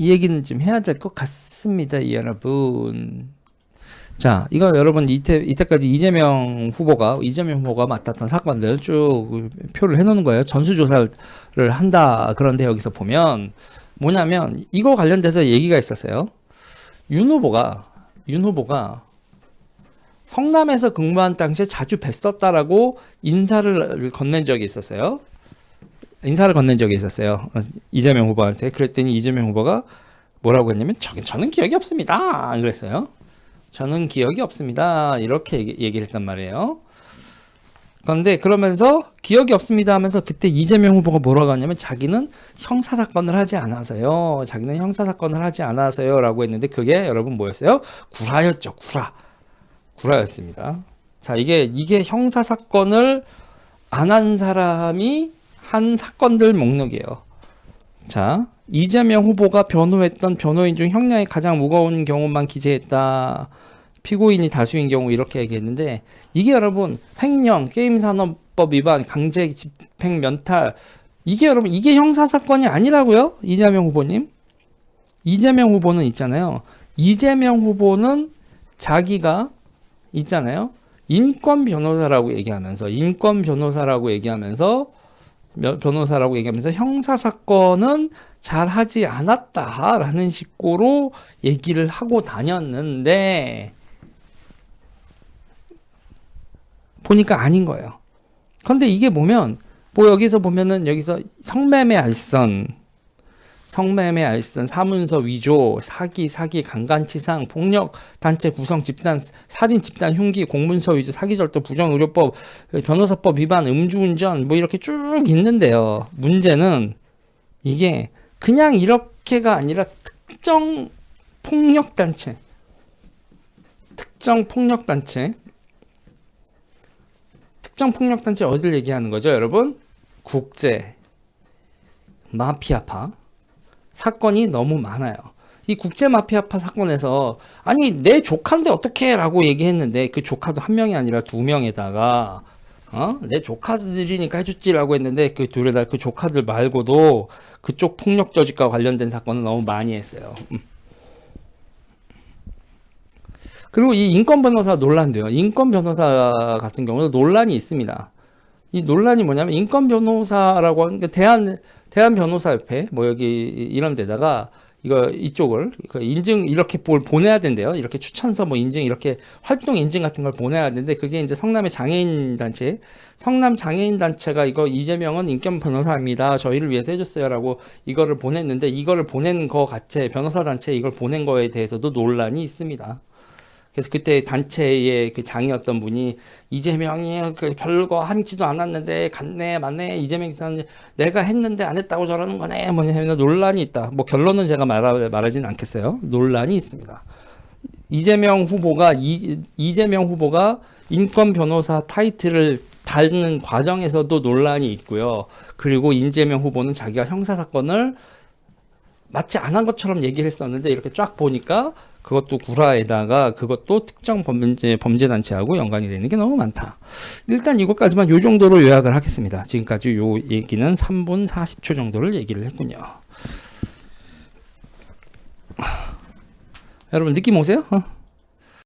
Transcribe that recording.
이 얘기는 좀 해야 될 것 같습니다, 여러분. 자, 이거 여러분 이때까지 이재명 후보가 맡았던 사건들 쭉 표를 해놓는 거예요. 전수조사를 한다. 그런데 여기서 보면 뭐냐면 이거 관련돼서 얘기가 있었어요. 윤 후보가 성남에서 근무한 당시에 자주 뵀었다라고 인사를 건넨 적이 있었어요. 이재명 후보한테. 그랬더니 이재명 후보가 뭐라고 했냐면 저는 기억이 없습니다. 그랬어요. 저는 기억이 없습니다. 이렇게 얘기를 했단 말이에요. 그런데 그러면서 기억이 없습니다 하면서 그때 이재명 후보가 뭐라고 하냐면 자기는 형사사건을 하지 않아서요. 라고 했는데 그게 여러분 뭐였어요? 구라였죠. 구라였습니다. 자, 이게 형사사건을 안 한 사람이 한 사건들 목록이에요. 자, 이재명 후보가 변호했던 변호인 중 형량이 가장 무거운 경우만 기재했다. 피고인이 다수인 경우 이렇게 얘기했는데 이게 여러분 횡령, 게임산업법 위반, 강제 집행 면탈 이게 여러분 이게 형사사건이 아니라고요? 이재명 후보님. 이재명 후보는 있잖아요. 이재명 후보는 자기가 있잖아요. 인권 변호사라고 얘기하면서 형사사건은 잘 하지 않았다라는 식으로 얘기를 하고 다녔는데 보니까 아닌 거예요. 근데 이게 보면 여기서 성매매 알선, 사문서 위조, 사기, 강간치상, 폭력 단체 구성 집단, 살인 집단 흉기, 공문서 위조, 사기절도, 부정의료법, 변호사법 위반, 음주운전 뭐 이렇게 쭉 있는데요. 문제는 이게 그냥 이렇게가 아니라 특정 폭력단체 어디를 얘기하는 거죠, 여러분? 국제 마피아파 사건이 너무 많아요. 이 국제 마피아파 사건에서 아니 내 조카인데 어떻게 라고 얘기했는데 그 조카도 한 명이 아니라 두 명에다가 내 조카들이니까 해줬지라고 했는데 그 둘에다 그 조카들 말고도 그쪽 폭력 조직과 관련된 사건은 너무 많이 했어요. 그리고 이 인권 변호사 논란도요. 인권 변호사 같은 경우도 논란이 있습니다. 이 논란이 뭐냐면 인권 변호사라고 하는 게 대한 변호사협회 뭐 여기 이런 데다가 이쪽을 인증 이렇게 보내야 된대요. 이렇게 추천서 뭐 인증 이렇게 활동 인증 같은 걸 보내야 되는데 그게 이제 성남 장애인 단체가 이거 이재명은 인권 변호사입니다. 저희를 위해서 해줬어요라고 이거를 보냈는데 이거를 보낸 거 같아 변호사 단체에 이걸 보낸 거에 대해서도 논란이 있습니다. 그래서 그때 단체의 그 장이었던 분이 이재명이 그 별거 하지도 않았는데 갔네 맞네 이재명 기사는 내가 했는데 안 했다고 저러는 거네 뭐냐 논란이 있다. 뭐 결론은 제가 말하지는 않겠어요. 논란이 있습니다. 이재명 후보가 인권 변호사 타이틀을 달는 과정에서도 논란이 있고요. 그리고 이재명 후보는 자기가 형사 사건을 맞지 않은 것처럼 얘기를 했었는데 이렇게 쫙 보니까 그것도 구라에다가 그것도 특정 범죄 단체하고 연관이 되는 게 너무 많다. 일단 이것까지만 요 정도로 요약을 하겠습니다. 지금까지 요 얘기는 3분 40초 정도를 얘기를 했군요. 여러분 느낌 오세요?